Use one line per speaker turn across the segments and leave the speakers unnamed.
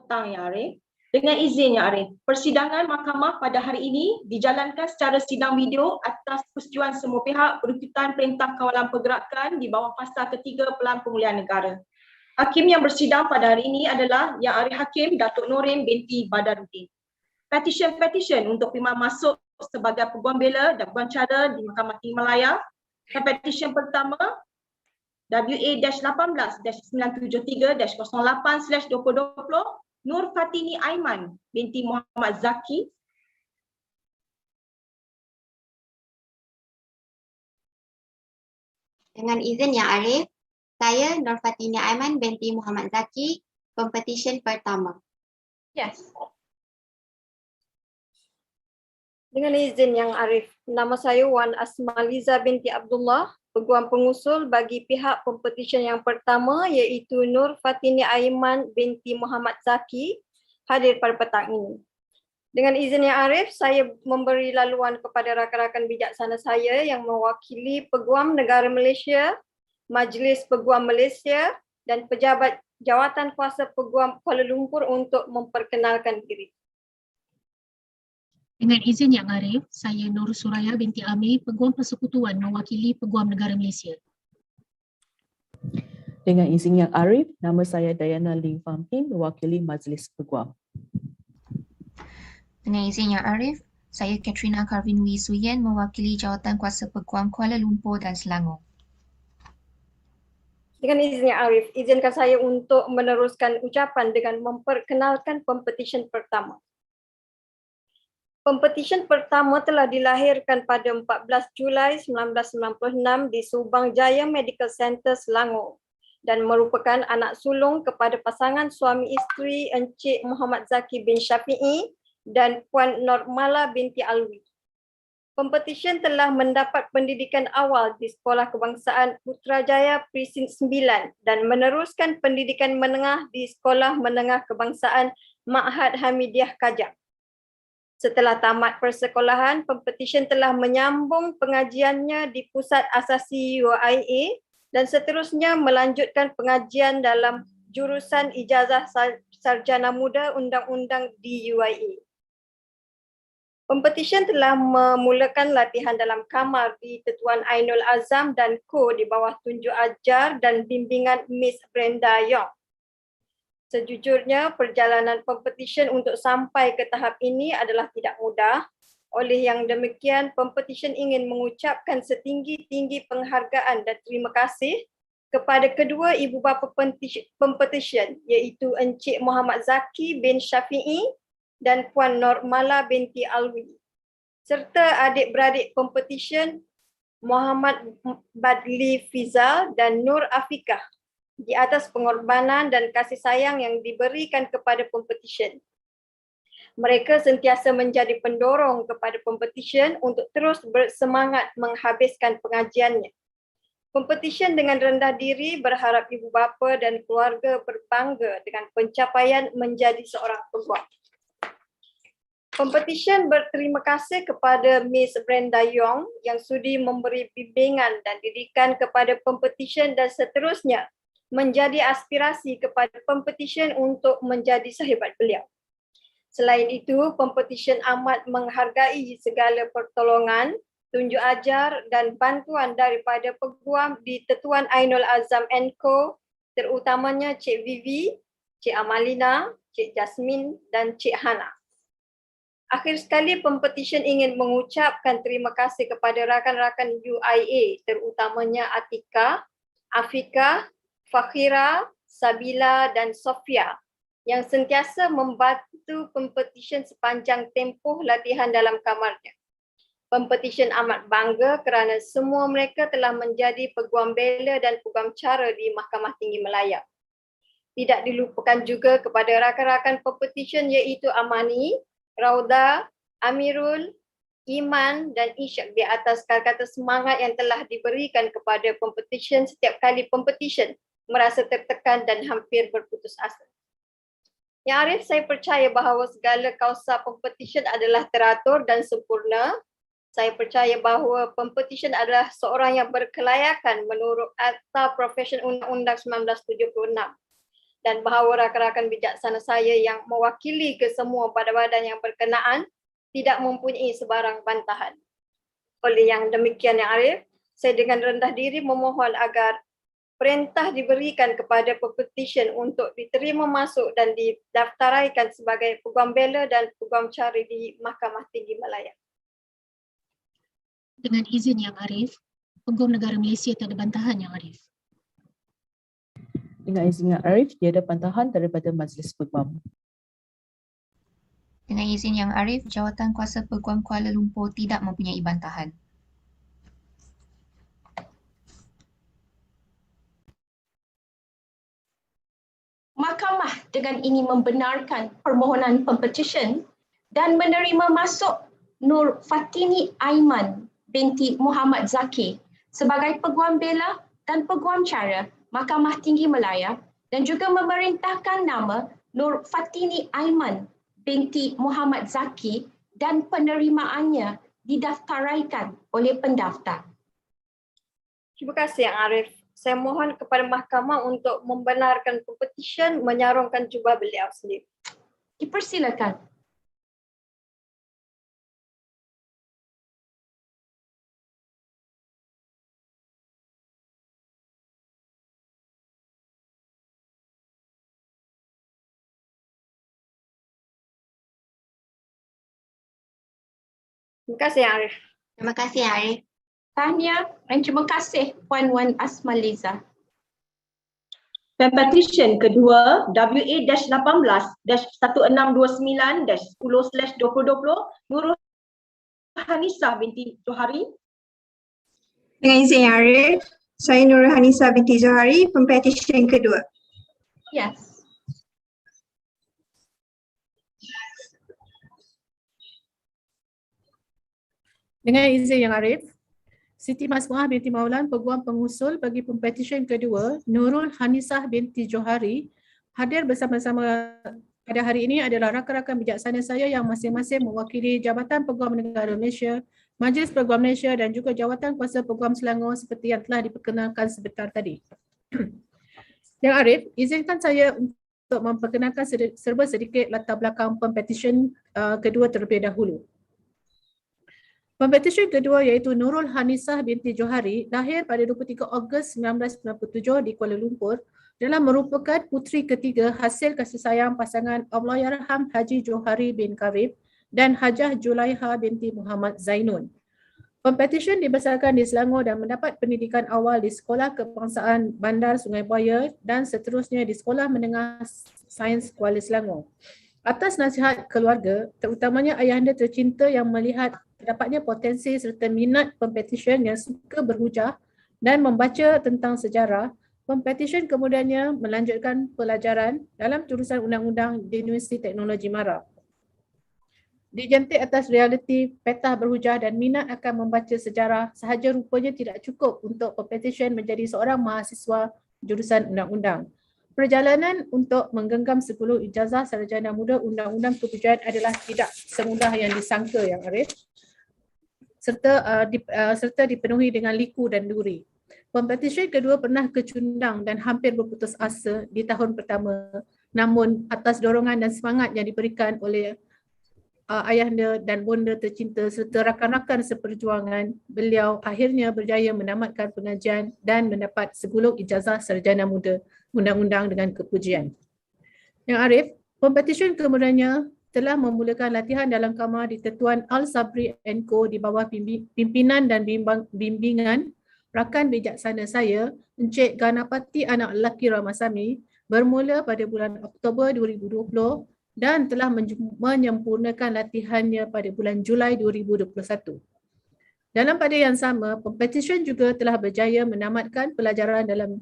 petang ya Arif. Dengan izin ya Arif, persidangan mahkamah pada hari ini dijalankan secara sidang video atas persetujuan semua pihak berikutan Perintah Kawalan Pergerakan di bawah Pasal ketiga Pelan Pemulihan Negara. Hakim yang bersidang pada hari ini adalah Yang Arif Hakim Datuk Noorin binti Badaruddin. Petisyen untuk firman masuk sebagai Peguam Bela dan Peguam Cara di Mahkamah Tinggi Malaya. Dan petisyen pertama WA-18-973-08/2020 Nur Fatini Aiman binti Muhammad Zaki.
Dengan izin Yang Arif, saya Nur Fatini Aiman binti Muhammad Zaki, Pempetisyen pertama.
Yes. Dengan izin Yang Arif, nama saya Wan Asmaliza binti Abdullah, Peguam pengusul bagi pihak pempetisyen yang pertama iaitu Nur Fatini Aiman binti Muhammad Zaki hadir pada petang ini. Dengan izin Yang Arif, saya memberi laluan kepada rakan-rakan bijaksana saya yang mewakili Peguam Negara Malaysia, Majlis Peguam Malaysia dan pejabat Jawatan Kuasa Peguam Kuala Lumpur untuk memperkenalkan diri.
Dengan izin Yang Arif, saya Nur Suraya binti Amir, Peguam Persekutuan mewakili Peguam Negara Malaysia.
Dengan izin Yang Arif, nama saya Diana Lim Fam Kim mewakili Majlis Peguam.
Dengan izin Yang Arif, saya Katrina Karvin Wee Suyen mewakili Jawatan Kuasa Peguam Kuala Lumpur dan Selangor.
Dengan izin Yang Arif, izinkan saya untuk meneruskan ucapan dengan memperkenalkan pempetisyen pertama. Pempetisyen pertama telah dilahirkan pada 14 Julai 1996 di Subang Jaya Medical Center, Selangor dan merupakan anak sulung kepada pasangan suami isteri Encik Muhammad Zaki bin Syafi'i dan Puan Normala binti Alwi. Pempetisyen telah mendapat pendidikan awal di Sekolah Kebangsaan Putrajaya Presin 9 dan meneruskan pendidikan menengah di Sekolah Menengah Kebangsaan Ma'had Hamidiah Kajang. Setelah tamat persekolahan, pempetisyen telah menyambung pengajiannya di Pusat Asasi UIA dan seterusnya melanjutkan pengajian dalam jurusan Ijazah Sarjana Muda Undang-Undang di UIA. Pempetisyen telah memulakan latihan dalam kamar di Tetuan Ainul Azam dan Co di bawah tunjuk ajar dan bimbingan Miss Brenda Yong. Sejujurnya, perjalanan pempetisyen untuk sampai ke tahap ini adalah tidak mudah. Oleh yang demikian, pempetisyen ingin mengucapkan setinggi-tinggi penghargaan dan terima kasih kepada kedua ibu bapa pempetisyen iaitu Encik Muhammad Zaki bin Syafi'i dan Puan Normala binti Alwi serta adik-beradik pempetisyen Muhammad Badli Fizal dan Nur Afikah di atas pengorbanan dan kasih sayang yang diberikan kepada pempetisyen. Mereka sentiasa menjadi pendorong kepada pempetisyen untuk terus bersemangat menghabiskan pengajiannya. Pempetisyen dengan rendah diri berharap ibu bapa dan keluarga berbangga dengan pencapaian menjadi seorang peguam. Pempetisyen berterima kasih kepada Miss Brenda Yong yang sudi memberi bimbingan dan didikan kepada pempetisyen dan seterusnya menjadi aspirasi kepada pempetisyen untuk menjadi sahabat beliau. Selain itu, pempetisyen amat menghargai segala pertolongan, tunjuk ajar dan bantuan daripada peguam di Tetuan Ainul Azam & Co, terutamanya Cik Vivi, Cik Amalina, Cik Jasmine dan Cik Hana. Akhir sekali, pempetisyen ingin mengucapkan terima kasih kepada rakan-rakan UIA, terutamanya Atika, Afika, Fakhira, Sabila dan Sofia yang sentiasa membantu pempetisyen sepanjang tempoh latihan dalam kamarnya. Pempetisyen amat bangga kerana semua mereka telah menjadi peguam bela dan peguam cara di Mahkamah Tinggi Malaya. Tidak dilupakan juga kepada rakan-rakan pempetisyen iaitu Amani, Rauda, Amirul, Iman dan Ishak di atas kata-kata semangat yang telah diberikan kepada pempetisyen setiap kali pempetisyen merasa tertekan dan hampir berputus asa. Yang Arif, saya percaya bahawa segala kausa pempetisyen adalah teratur dan sempurna. Saya percaya bahawa pempetisyen adalah seorang yang berkelayakan menurut Akta Profesion Undang-Undang 1976. dan bahawa rakan-rakan bijaksana saya yang mewakili kesemua badan-badan yang berkenaan tidak mempunyai sebarang bantahan. Oleh yang demikian Yang Arif, saya dengan rendah diri memohon agar perintah diberikan kepada Pempetisyen untuk diterima masuk dan didaftaraikan sebagai Peguam Bela dan Peguam Cara di Mahkamah Tinggi Malaya.
Dengan izin Yang Arif, Peguam Negara Malaysia tak ada bantahan Yang Arif.
Dengan izin Yang Arif, tiada bantahan daripada Majlis Peguam.
Dengan izin Yang Arif, Jawatan Kuasa Peguam Kuala Lumpur tidak mempunyai bantahan.
Mahkamah dengan ini membenarkan permohonan Pempetisyen dan menerima masuk Nur Fatini Aiman binti Muhammad Zaki sebagai Peguam Bela dan Peguam Cara Mahkamah Tinggi Malaya dan juga memerintahkan nama Nur Fatini Aiman binti Muhammad Zaki dan penerimaannya didaftaraikan oleh pendaftar.
Terima kasih Yang Arif. Saya mohon kepada mahkamah untuk membenarkan Pempetisyen menyarungkan jubah beliau sendiri.
Dipersilakan.
Terima kasih Yang Arif.
Terima kasih Yang Arif.
Tahniah dan terima kasih Puan Wan Asmaliza.
Pempetisyen kedua WA-18-1629-10/2020 Nurul Hanisah binti Johari.
Dengan izin Yang Arif, saya Nurul Hanisah binti Johari, Pempetisyen kedua.
Yes.
Dengan izin Yang Arif, Siti Masmuah binti Maulan, Peguam Pengusul bagi Pempetisyen kedua, Nurul Hanisah binti Johari, hadir bersama-sama pada hari ini adalah rakan-rakan bijaksana saya yang masing-masing mewakili Jabatan Peguam Negara Malaysia, Majlis Peguam Malaysia dan juga Jawatan Kuasa Peguam Selangor seperti yang telah diperkenalkan sebentar tadi. Yang Arif, izinkan saya untuk memperkenalkan serba sedikit latar belakang Pempetisyen kedua terlebih dahulu. Pempetisyen kedua iaitu Nurul Hanisah binti Johari lahir pada 23 Ogos 1997 di Kuala Lumpur dan merupakan puteri ketiga hasil kasih sayang pasangan Allahyarham Haji Johari bin Karib dan Hajah Julaiha binti Muhammad Zainun. Pempetisyen dibesarkan di Selangor dan mendapat pendidikan awal di Sekolah Kebangsaan Bandar Sungai Buaya dan seterusnya di Sekolah Menengah Sains Kuala Selangor. Atas nasihat keluarga, terutamanya ayahanda tercinta yang melihat terdapatnya potensi serta minat Pempetisyen yang suka berhujah dan membaca tentang sejarah, Pempetisyen kemudiannya melanjutkan pelajaran dalam jurusan undang-undang di Universiti Teknologi Mara. Dijentik atas realiti petah berhujah dan minat akan membaca sejarah sahaja rupanya tidak cukup untuk Pempetisyen menjadi seorang mahasiswa jurusan undang-undang. Perjalanan untuk menggenggam 10 ijazah sarjana muda undang-undang kepejayan adalah tidak semudah yang disangka Yang Arif, serta dipenuhi dengan liku dan duri. Pempetisyen kedua pernah kecundang dan hampir berputus asa di tahun pertama, namun atas dorongan dan semangat yang diberikan oleh ayahanda dan bonda tercinta serta rakan-rakan seperjuangan, beliau akhirnya berjaya menamatkan pengajian dan mendapat 10 ijazah sarjana muda undang-undang dengan kepujian. Yang Arif, Pempetisyen kemudiannya telah memulakan latihan dalam kamar di Tetuan Al-Sabri & Co di bawah pimpinan dan bimbingan rakan bijaksana saya, Encik Ganapati anak lelaki Ramasami, bermula pada bulan Oktober 2020 dan telah menyempurnakan latihannya pada bulan Julai 2021. Dalam pada yang sama, Pempetisyen juga telah berjaya menamatkan pelajaran dan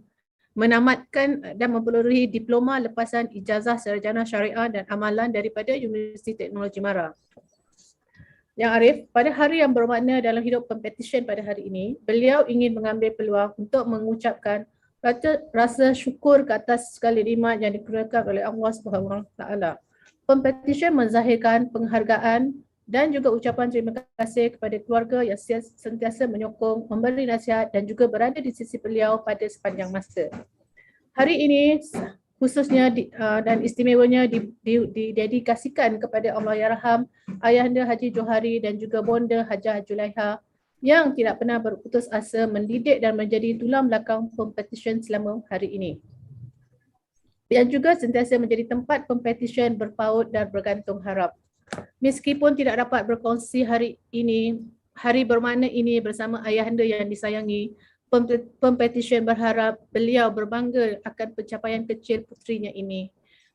memperolehi diploma lepasan ijazah sarjana syariah dan amalan daripada Universiti Teknologi Mara. Yang Arif, pada hari yang bermakna dalam hidup Pempetisyen pada hari ini, beliau ingin mengambil peluang untuk mengucapkan rasa syukur ke atas segala nikmat yang dikurniakan oleh Allah SWT. Pempetisyen menzahirkan penghargaan dan juga ucapan terima kasih kepada keluarga yang sentiasa menyokong, memberi nasihat dan juga berada di sisi beliau pada sepanjang masa. Hari ini khususnya dan istimewanya didedikasikan kepada Allahyarham Ayahanda Haji Johari dan juga Bonda Hajah Julaiha yang tidak pernah berputus asa mendidik dan menjadi tulang belakang Pempetisyen selama hari ini. Dan juga sentiasa menjadi tempat Pempetisyen berpaut dan bergantung harap. Meskipun tidak dapat berkongsi hari bermakna ini bersama ayahanda yang disayangi, Pempetisyen berharap beliau berbangga akan pencapaian kecil putrinya ini.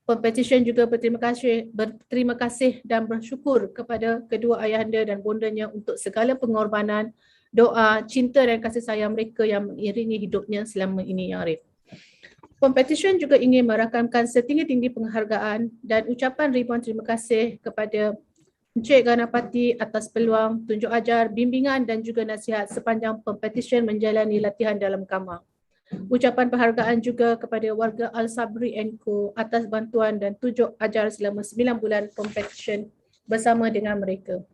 Pempetisyen juga berterima kasih dan bersyukur kepada kedua ayahanda dan bondanya untuk segala pengorbanan, doa, cinta dan kasih sayang mereka yang mengiringi hidupnya selama ini, Ya Arif. Pempetisyen juga ingin merakamkan setinggi-tinggi penghargaan dan ucapan ribuan terima kasih kepada Encik Ganapati atas peluang, tunjuk ajar, bimbingan dan juga nasihat sepanjang Pempetisyen menjalani latihan dalam kamar. Ucapan penghargaan juga kepada warga Al-Sabri & Co atas bantuan dan tunjuk ajar selama 9 bulan Pempetisyen bersama dengan mereka.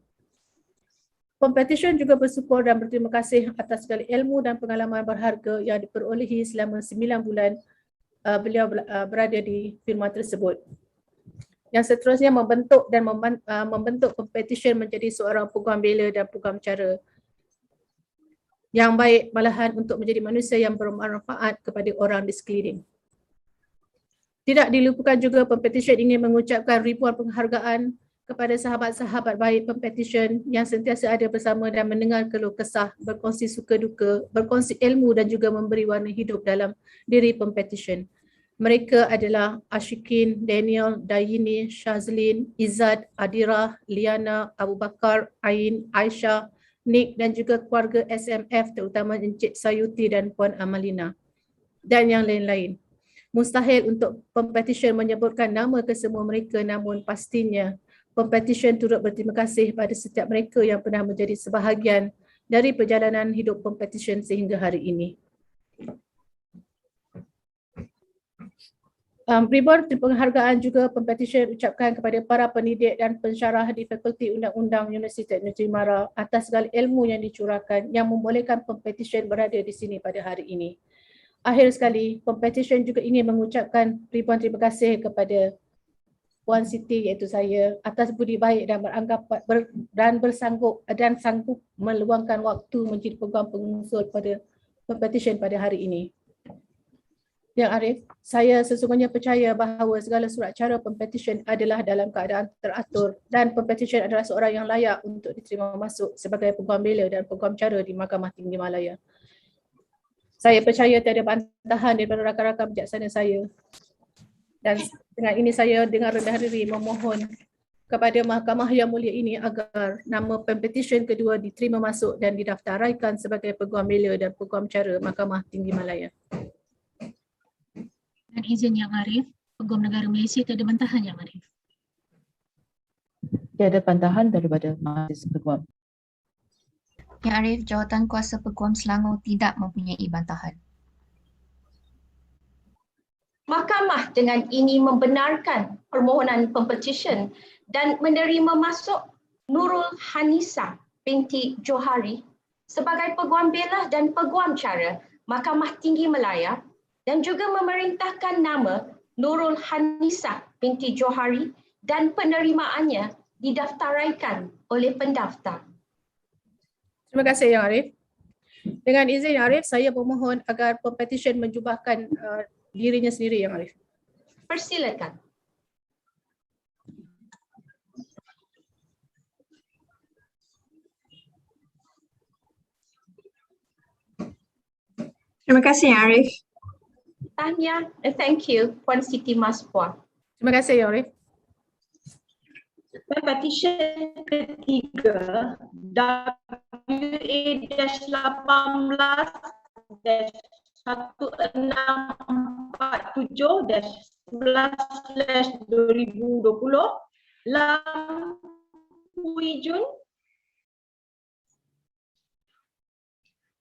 Pempetisyen juga bersyukur dan berterima kasih atas segala ilmu dan pengalaman berharga yang diperolehi selama 9 bulan beliau berada di firma tersebut. Yang seterusnya membentuk Pempetisyen menjadi seorang peguam bela dan peguam cara yang baik, malahan untuk menjadi manusia yang bermanfaat kepada orang di sekeliling. Tidak dilupakan juga Pempetisyen ingin mengucapkan ribuan penghargaan kepada sahabat-sahabat baik Pempetisyen yang sentiasa ada bersama dan mendengar keluh kesah, berkongsi suka duka, berkongsi ilmu dan juga memberi warna hidup dalam diri Pempetisyen. Mereka adalah Ashikin, Daniel, Dayini, Shazlin, Izzad, Adirah, Liana, Abu Bakar, Ain, Aisyah, Nick dan juga keluarga SMF terutama Encik Sayuti dan Puan Amalina dan yang lain-lain. Mustahil untuk Pempetisyen menyebutkan nama kesemua mereka, namun pastinya Pempetisyen turut berterima kasih pada setiap mereka yang pernah menjadi sebahagian dari perjalanan hidup Pempetisyen sehingga hari ini. Ribuan penghargaan juga Pempetisyen ucapkan kepada para pendidik dan pensyarah di Fakulti Undang-Undang Universiti Negeri Mara atas segala ilmu yang dicurahkan yang membolehkan Pempetisyen berada di sini pada hari ini. Akhir sekali, Pempetisyen juga ingin mengucapkan ribuan terima kasih kepada Puan Siti iaitu saya atas budi baik dan sanggup meluangkan waktu menjadi peguam pengusul pada Pempetisyen pada hari ini. Yang Arif, saya sesungguhnya percaya bahawa segala surat cara Pempetisyen adalah dalam keadaan teratur dan Pempetisyen adalah seorang yang layak untuk diterima masuk sebagai peguam bela dan peguam cara di Mahkamah Tinggi Malaya. Saya percaya tiada bantahan daripada rakan-rakan bijaksana saya. Dan dengan ini saya dengan rendah diri memohon kepada Mahkamah yang mulia ini agar nama Pempetisyen kedua diterima masuk dan didaftaraikan sebagai peguam bela dan peguam cara Mahkamah Tinggi Malaya.
Dan izin Yang Arif, Peguam Negara Malaysia tiada bantahan Yang Arif.
Tiada bantahan daripada Majlis Peguam.
Yang Arif, jawatan kuasa Peguam Selangor tidak mempunyai bantahan.
Mahkamah dengan ini membenarkan permohonan Pempetisyen dan menerima masuk Nurul Hanisa Binti Johari sebagai peguam bela dan peguam cara Mahkamah Tinggi Malaya dan juga memerintahkan nama Nurul Hanisa Binti Johari dan penerimaannya didaftaraikan oleh pendaftar.
Terima kasih Yang Arif. Dengan izin Yang Arif, saya memohon agar Pempetisyen menjubahkan dirinya sendiri Yang Arif.
Persilakan.
Terima kasih Yang Arif.
Tahniah, thank you Puan Siti Maspuan.
Terima kasih Yang Arif.
Petisyen ketiga WA-1847-11/2020 Lampuijun.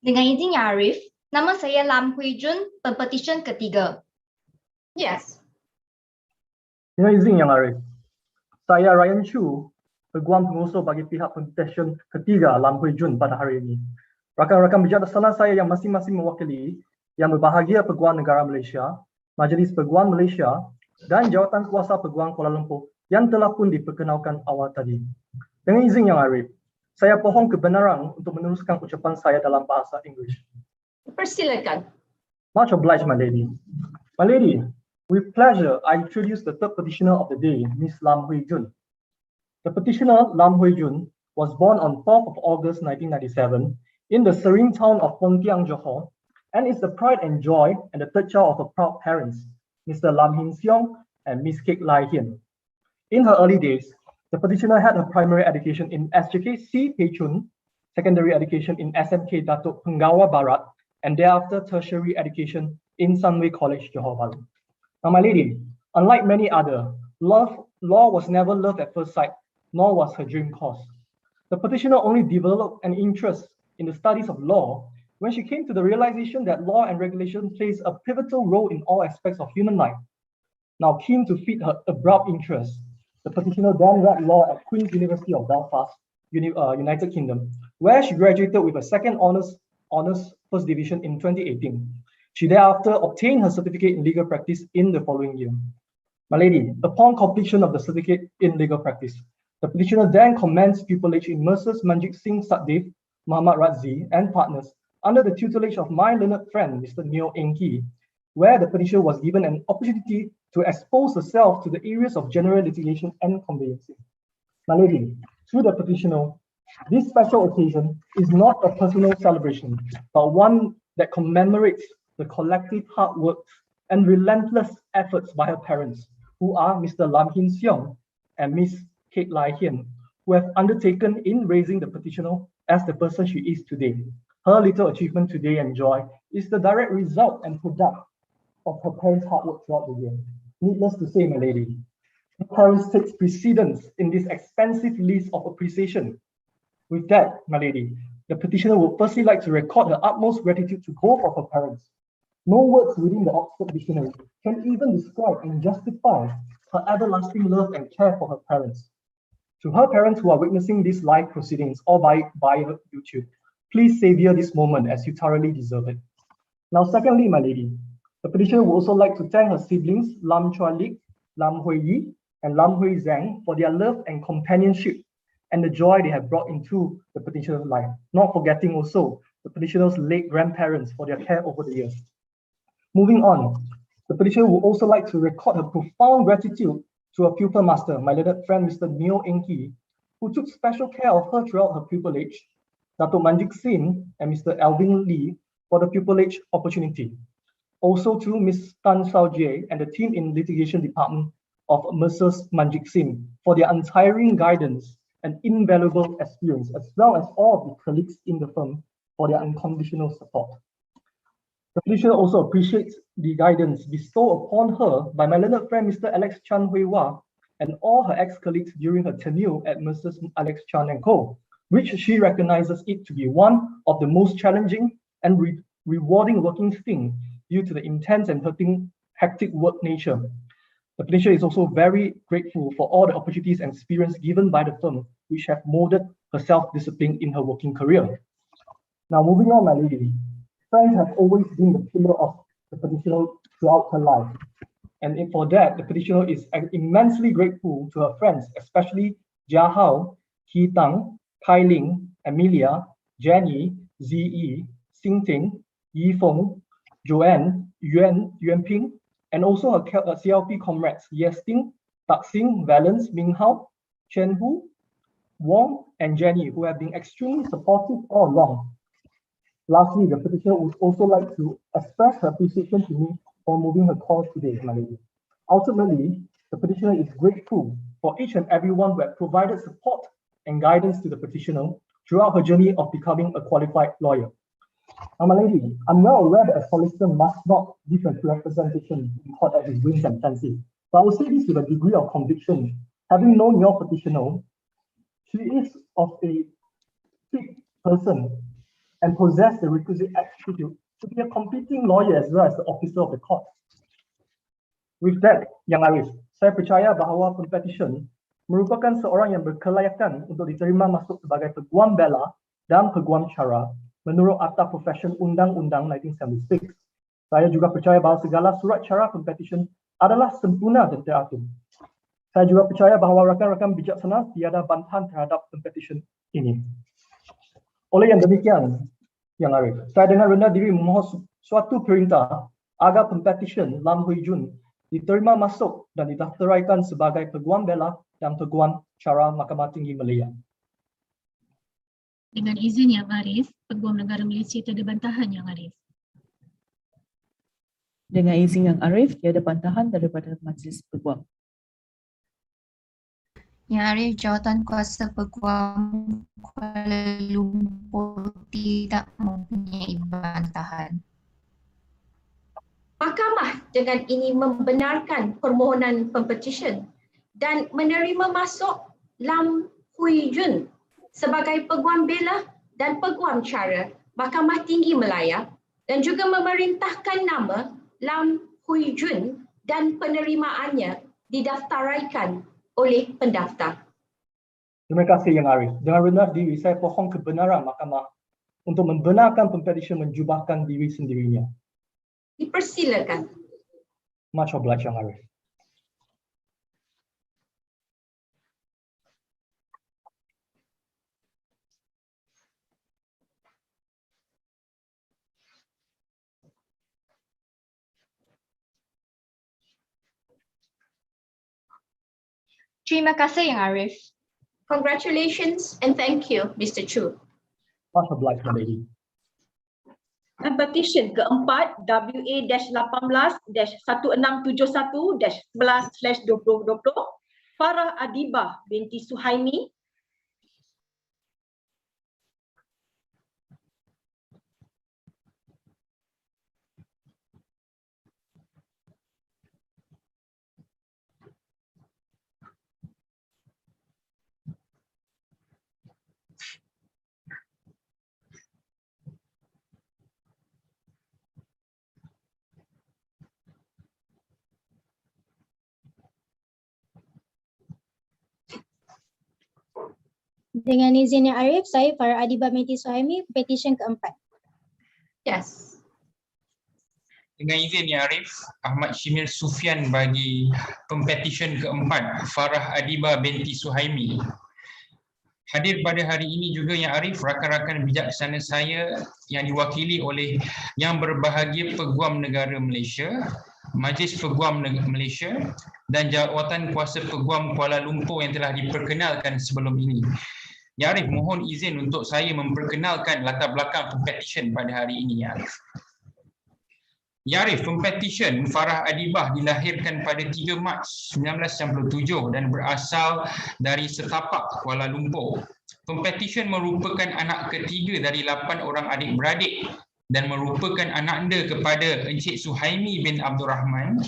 Dengan izin Yang Arif, nama saya Lampuijun, Pempetisyen ketiga.
Yes.
Dengan izin Yang Arif, saya Ryan Chu, Peguam pengusul bagi pihak Pempetisyen ketiga Lampuijun pada hari ini. Rakan-rakan bijaksana saya yang masing-masing mewakili yang berbahagia Peguam Negara Malaysia, Majlis Peguam Malaysia dan Jawatan Kuasa Peguam Kuala Lumpur yang telah pun diperkenalkan awal tadi. Dengan izin Yang Arif, saya pohon kebenaran untuk meneruskan ucapan saya dalam bahasa Inggeris.
Persilakan.
Much obliged, my lady. My lady, with pleasure, I introduce the third petitioner of the day, Miss Lam Hui Jun. The petitioner, Lam Hui Jun, was born on 4th of August 1997 in the serene town of Pontiang, Johor, and is the pride and joy and the third child of her proud parents, Mr. Lam Hin Siong and Miss Kek Lai Hian. In her early days, the petitioner had her primary education in SJK C. Pei Chun, secondary education in SMK Datuk Penggawa Barat, and thereafter tertiary education in Sunway College, Johor Bahru. Now, my lady, unlike many other, law was never love at first sight, nor was her dream course. The petitioner only developed an interest in the studies of law when she came to the realization that law and regulation plays a pivotal role in all aspects of human life. Now, keen to feed her abrupt interest, the petitioner then read law at Queen's University of Belfast, United Kingdom, where she graduated with a second honours first division in 2018. She thereafter obtained her certificate in legal practice in the following year. My lady, upon completion of the certificate in legal practice, the petitioner then commenced pupillage in Messrs. Manjit Singh Saddev, Muhammad Razi, and partners under the tutelage of my learned friend, Mr. Neo Eng Kee, where the petitioner was given an opportunity to expose herself to the areas of general litigation and conveyancing. My lady, through the petitioner, this special occasion is not a personal celebration, but one that commemorates the collective hard work and relentless efforts by her parents, who are Mr. Lam Hin Siong and Miss Kek Lai Hian, who have undertaken in raising the petitioner as the person she is today. Her little achievement today and joy is the direct result and product of her parents' hard work throughout the year. Needless to say, my lady, her parents take precedence in this expansive list of appreciation. With that, my lady, the petitioner would firstly like to record her utmost gratitude to both of her parents. No words within the Oxford Dictionary can even describe and justify her everlasting love and care for her parents. To her parents who are witnessing these live proceedings or by YouTube, please savor this moment as you thoroughly deserve it. Now, secondly, my lady, the petitioner would also like to thank her siblings, Lam Chua Lik, Lam Hui Yi, and Lam Hui Zhang for their love and companionship and the joy they have brought into the petitioner's life. Not forgetting also the petitioner's late grandparents for their care over the years. Moving on, the petitioner would also like to record her profound gratitude to her pupil master, my learned friend, Mr. Neo Eng Kee, who took special care of her throughout her pupillage, Datuk Manjit Singh and Mr. Alvin Lee for the pupillage opportunity. Also to Ms. Tan Sao Jie and the team in litigation department of Messrs. Manjit Singh for their untiring guidance and invaluable experience, as well as all of the colleagues in the firm for their unconditional support. The petitioner also appreciates the guidance bestowed upon her by my learned friend, Mr. Alex Chan Hui Wah, and all her ex-colleagues during her tenure at Messrs. Alex Chan & Co., which she recognizes it to be one of the most challenging and rewarding working things due to the intense and hectic work nature. The petitioner is also very grateful for all the opportunities and experience given by the firm, which have molded her self-discipline in her working career. Now, moving on, my lady, friends have always been the pillar of the petitioner throughout her life. And for that, the petitioner is immensely grateful to her friends, especially Jia Hao, Ki Tang, Kai Ling, Amelia, Jenny, Ziyi, Xing Ting, Yi Feng, Joanne, Yuan Ping, and also her CLP comrades, Yes Ting, Tak Sing, Valence, Ming Hao, Chen Hu, Wong, and Jenny, who have been extremely supportive all along. Lastly, the petitioner would also like to express her appreciation to me for moving her cause today, my lady. Ultimately, the petitioner is grateful for each and everyone who have provided support and guidance to the petitioner throughout her journey of becoming a qualified lawyer. Now, my lady, I'm well aware that a solicitor must not give a representation in court at his whims and fancy. But I will say this with a degree of conviction. Having known your petitioner, she is of a fit person and possess the requisite attribute to be a competing lawyer as well as the officer of the court. With that, Yang Arif, saya percaya bahawa Pempetisyen merupakan seorang yang berkelayakan untuk diterima masuk sebagai Peguam Bela dan Peguam Cara menurut Akta Profession Undang-Undang 1976. Saya juga percaya bahawa segala surat cara Pempetisyen adalah sempurna dan teratur. Saya juga percaya bahawa rakan-rakan bijaksana tiada bantahan terhadap Pempetisyen ini. Oleh yang demikian, Yang Arif, saya dengan rendah diri memohon suatu perintah agar Pempetisyen Lam Hui Jun diterima masuk dan didaftaraikan sebagai Peguam Bela dan Peguam Cara Mahkamah Tinggi Malaya.
Dengan izin Yang Arif, Peguam Negara Malaysia tiada bantahan Yang Arif.
Dengan izin Yang Arif, tiada bantahan daripada Majlis Peguam.
Yang Arif, jawatan kuasa Peguam Kuala Lumpur tidak mempunyai bantahan.
Mahkamah dengan ini membenarkan permohonan Pempetisyen dan menerima masuk Lam Hui Jun sebagai Peguam Bela dan Peguam Cara Mahkamah Tinggi Malaya dan juga memerintahkan nama Lam Hui Jun dan penerimaannya didaftaraikan oleh pendaftar.
Terima kasih Yang Arif. Dengan rendah diri, saya pohon kebenaran mahkamah untuk membenarkan Pempetisyen menjubahkan diri sendirinya.
Dipersilakan.
Much obliged Yang Arif.
Terima kasih Yang Arif.
Congratulations and thank you, Mr. Chu.
Much obliged, my lady.
Petisyen keempat WA-1871-1671-11/2020 Farah Adibah binti Suhaimi
Dengan izin Yang Arif, saya Farah Adibah binti Suhaimi, petisyen keempat.
Yes.
Dengan izin Yang Arif, Ahmad Shimil Sufian bagi Pempetisyen keempat, Farah Adibah binti Suhaimi. Hadir pada hari ini juga Yang Arif, rakan-rakan bijaksana saya yang diwakili oleh Yang Berbahagia Peguam Negara Malaysia, Majlis Peguam Malaysia dan Jawatan Kuasa Peguam Kuala Lumpur yang telah diperkenalkan sebelum ini. Ya Arif, mohon izin untuk saya memperkenalkan latar belakang Pempetisyen pada hari ini, Ya Arif. Ya Arif, Pempetisyen Farah Adibah dilahirkan pada 3 Mac 1997 dan berasal dari Setapak, Kuala Lumpur. Pempetisyen merupakan anak ketiga dari 8 orang adik-beradik dan merupakan anak anda kepada Encik Suhaimi bin Abdul Rahman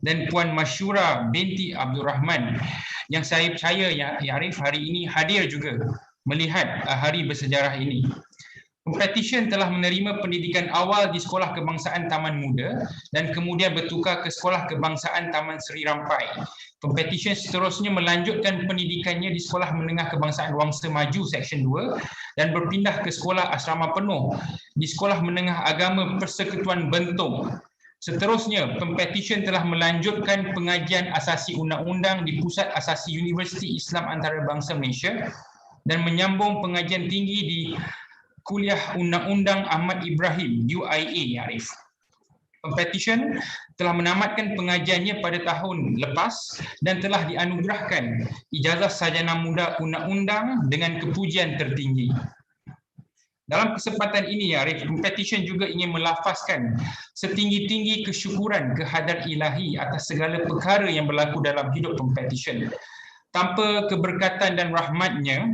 dan Puan Masyura binti Abdul Rahman yang saya percaya Ya Arif hari ini hadir juga melihat hari bersejarah ini. Pempetisyen telah menerima pendidikan awal di Sekolah Kebangsaan Taman Muda dan kemudian bertukar ke Sekolah Kebangsaan Taman Seri Rampai. Pempetisyen seterusnya melanjutkan pendidikannya di Sekolah Menengah Kebangsaan Wangsa Maju Seksyen 2 dan berpindah ke Sekolah Asrama Penuh di Sekolah Menengah Agama Persekutuan Bentong. Seterusnya, Pempetisyen telah melanjutkan pengajian asasi undang-undang di Pusat Asasi Universiti Islam Antarabangsa Malaysia dan menyambung pengajian tinggi di Kuliah Undang-Undang Ahmad Ibrahim UIA, Ya Arif. Pempetisyen telah menamatkan pengajiannya pada tahun lepas dan telah dianugerahkan ijazah sarjana muda undang-undang dengan kepujian tertinggi. Dalam kesempatan ini, Ya Arif, Pempetisyen juga ingin melafazkan setinggi-tinggi kesyukuran kehadrat ilahi atas segala perkara yang berlaku dalam hidup Pempetisyen. Tanpa keberkatan dan rahmatnya,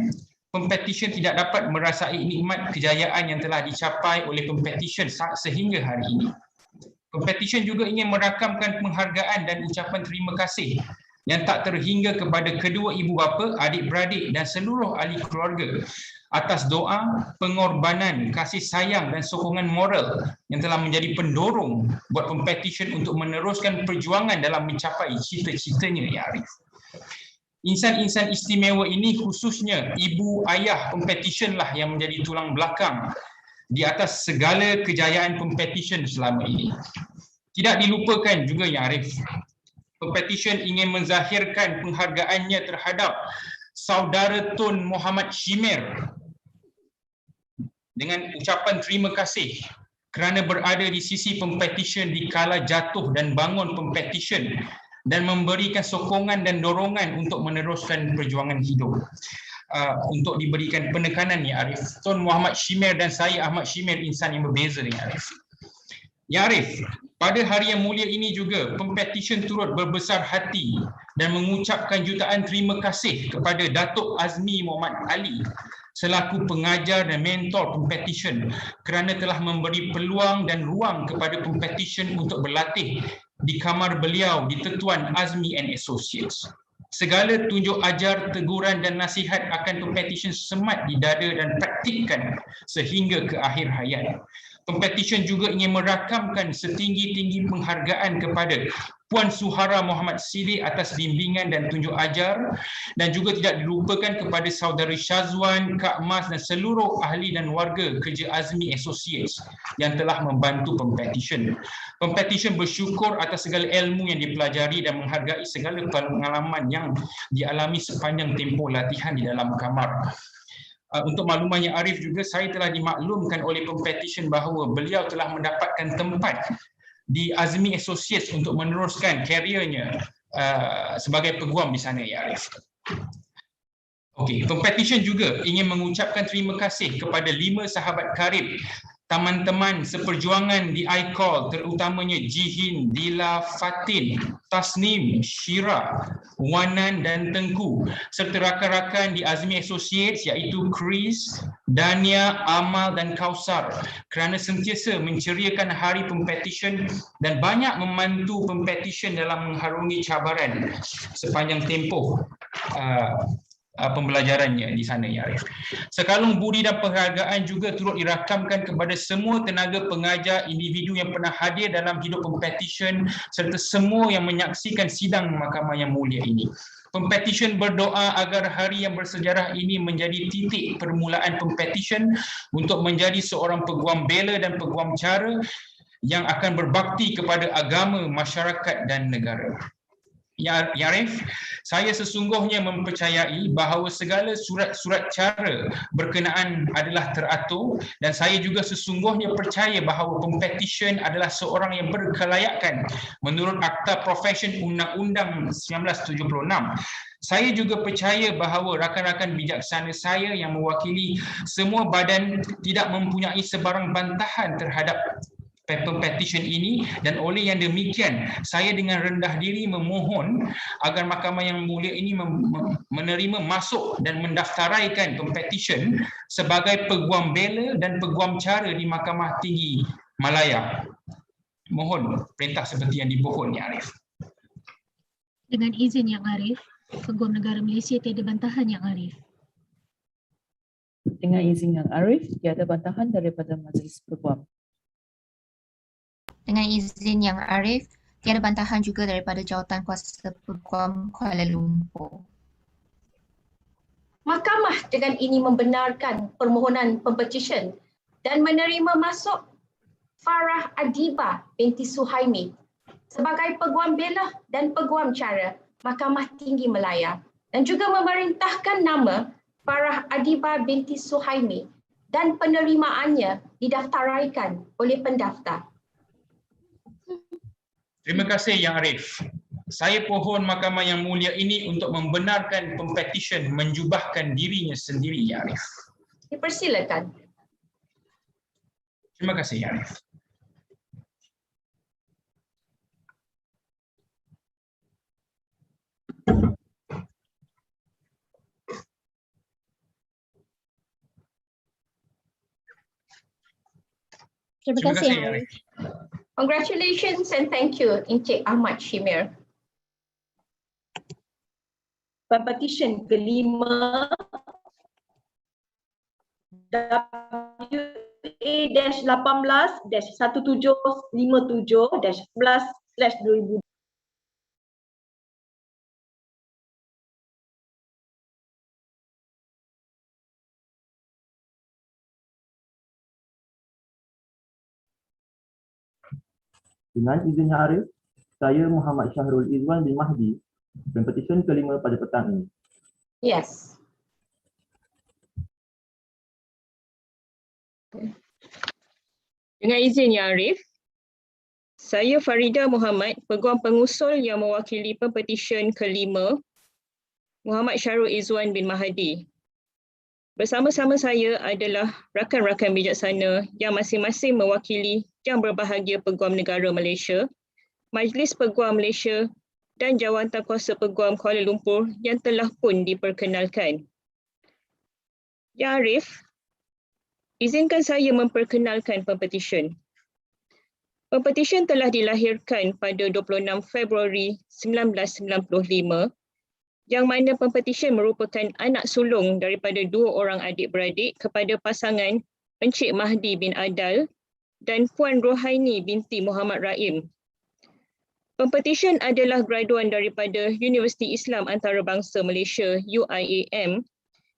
Pempetisyen tidak dapat merasai nikmat kejayaan yang telah dicapai oleh Pempetisyen sehingga hari ini. Pempetisyen juga ingin merakamkan penghargaan dan ucapan terima kasih yang tak terhingga kepada kedua ibu bapa, adik-beradik dan seluruh ahli keluarga atas doa, pengorbanan, kasih sayang dan sokongan moral yang telah menjadi pendorong buat Pempetisyen untuk meneruskan perjuangan dalam mencapai cita-citanya, Ya Arif. Insan-insan istimewa ini khususnya ibu ayah Pempetisyen lah yang menjadi tulang belakang di atas segala kejayaan Pempetisyen selama ini. Tidak dilupakan juga ya Arif, Pempetisyen ingin menzahirkan penghargaannya terhadap Saudara Tun Muhammad Shimir dengan ucapan terima kasih kerana berada di sisi pempetisyen di kala jatuh dan bangun pempetisyen dan memberikan sokongan dan dorongan untuk meneruskan perjuangan hidup. Untuk diberikan penekanan ya Arif, Tun Muhammad Shimir dan saya Ahmad Shimir insan yang berbeza ya Arif. Ya Arif, pada hari yang mulia ini juga, Pempetisyen turut berbesar hati dan mengucapkan jutaan terima kasih kepada Datuk Azmi Muhammad Ali selaku pengajar dan mentor Pempetisyen kerana telah memberi peluang dan ruang kepada Pempetisyen untuk berlatih di kamar beliau di Tetuan Azmi and Associates. Segala tunjuk ajar, teguran dan nasihat akan Pempetisyen semat di dada dan praktikkan sehingga ke akhir hayat. Pempetisyen juga ingin merakamkan setinggi-tinggi penghargaan kepada Puan Suhara Muhammad Siddiq atas bimbingan dan tunjuk ajar, dan juga tidak dilupakan kepada Saudari Syazwan, Kak Mas dan seluruh ahli dan warga kerja Azmi Associates yang telah membantu Pempetisyen. Pempetisyen bersyukur atas segala ilmu yang dipelajari dan menghargai segala pengalaman yang dialami sepanjang tempoh latihan di dalam kamar. Untuk maklumannya Arif juga, saya telah dimaklumkan oleh Pempetisyen bahawa beliau telah mendapatkan tempat di Azmi Associates untuk meneruskan kariernya sebagai peguam di sana ya Arif. Okey, Pempetisyen juga ingin mengucapkan terima kasih kepada 5 sahabat karib, teman-teman seperjuangan di iCall, terutamanya Jihin, Dila, Fatin, Tasnim, Syira, Wanan dan Tengku, serta rakan-rakan di Azmi Associates iaitu Chris, Dania, Amal dan Kausar kerana sentiasa menceriakan hari Pempetisyen dan banyak membantu Pempetisyen dalam mengharungi cabaran sepanjang tempoh pembelajarannya di sana ya Arif. Sekalung budi dan penghargaan juga turut dirakamkan kepada semua tenaga pengajar individu yang pernah hadir dalam hidup Pempetisyen serta semua yang menyaksikan sidang mahkamah yang mulia ini. Pempetisyen berdoa agar hari yang bersejarah ini menjadi titik permulaan Pempetisyen untuk menjadi seorang peguam bela dan peguam cara yang akan berbakti kepada agama, masyarakat dan negara. Ya Arif, saya sesungguhnya mempercayai bahawa segala surat-surat cara berkenaan adalah teratur dan saya juga sesungguhnya percaya bahawa Pempetisyen adalah seorang yang berkelayakan menurut Akta Profession Undang-Undang 1976. Saya juga percaya bahawa rakan-rakan bijaksana saya yang mewakili semua badan tidak mempunyai sebarang bantahan terhadap Pempetisyen ini, dan oleh yang demikian saya dengan rendah diri memohon agar mahkamah yang mulia ini menerima masuk dan mendaftaraikan Pempetisyen sebagai peguam bela dan peguam cara di Mahkamah Tinggi Malaya. Mohon perintah seperti yang dimohon ya Arif.
Dengan izin Yang Arif, Peguam Negara Malaysia tiada bantahan Yang Arif.
Dengan izin Yang Arif, tiada bantahan daripada Majlis Peguam.
Dengan izin Yang Arif, tiada bantahan juga daripada Jawatan Kuasa Peguam Kuala Lumpur.
Mahkamah dengan ini membenarkan permohonan Pempetisyen dan menerima masuk Farah Adibah binti Suhaimi sebagai peguam bela dan peguam cara Mahkamah Tinggi Malaya dan juga memerintahkan nama Farah Adibah binti Suhaimi dan penerimaannya didaftaraikan oleh pendaftar.
Terima kasih Yang Arif. Saya pohon mahkamah yang mulia ini untuk membenarkan Pempetisyen menjubahkan dirinya sendiri Ya Arif.
Dipersilakan.
Terima kasih Ya Arif.
Terima kasih Yang Arif.
Congratulations and thank you Encik Ahmad Shimir. Pempetisyen kelima WA-18-1757-11/2000
Dengan izinnya Arif, saya Muhammad Syahrul Izwan bin Mahdi, Pempetisyen kelima pada petang ini.
Yes.
Dengan izin Ya Arif, saya Farida Muhammad, Peguam Pengusul yang mewakili Pempetisyen kelima, Muhammad Syahrul Izwan bin Mahdi. Bersama-sama saya adalah rakan-rakan bijaksana yang masing-masing mewakili Yang Berbahagia Peguam Negara Malaysia, Majlis Peguam Malaysia dan Jawatan Kuasa Peguam Kuala Lumpur yang telah pun diperkenalkan. Ya Arif, izinkan saya memperkenalkan Pempetisyen. Pempetisyen telah dilahirkan pada 26 Februari 1995, yang mana Pempetisyen merupakan anak sulung daripada dua orang adik-beradik kepada pasangan Encik Mahdi bin Adal dan Puan Rohaini binti Muhammad Raim. Pempetisyen adalah graduan daripada Universiti Islam Antarabangsa Malaysia UIAM,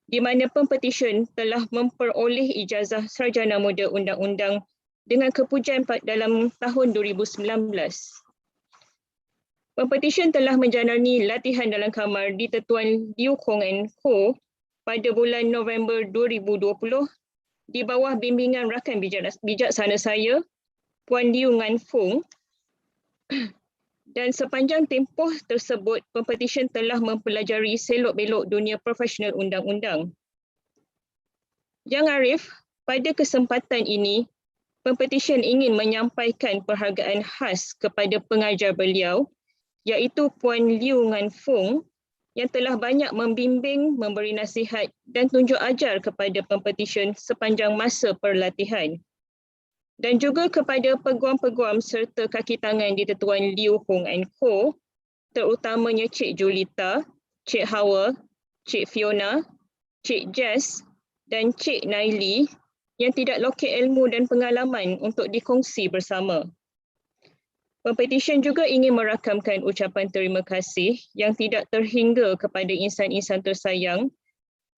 di mana Pempetisyen telah memperoleh ijazah Sarjana Muda Undang-Undang dengan kepujian dalam tahun 2019. Pempetisyen telah menjalani latihan dalam kamar di Tetuan Liu Kong & Co pada bulan November 2020 di bawah bimbingan rakan bijaksana saya, Puan Liu Ngan Fung. Dan sepanjang tempoh tersebut, Pempetisyen telah mempelajari selok-belok dunia profesional undang-undang. Yang Arif, pada kesempatan ini, Pempetisyen ingin menyampaikan penghargaan khas kepada pengajar beliau, iaitu Puan Liu Ngan Fung, yang telah banyak membimbing, memberi nasihat dan tunjuk ajar kepada Pempetisyen sepanjang masa perlatihan. Dan juga kepada peguam-peguam serta kaki tangan di Tetuan Liu Hong & Co, terutamanya Cik Julita, Cik Hawa, Cik Fiona, Cik Jess dan Cik Naili yang tidak lokek ilmu dan pengalaman untuk dikongsi bersama. Pempetisyen juga ingin merakamkan ucapan terima kasih yang tidak terhingga kepada insan-insan tersayang,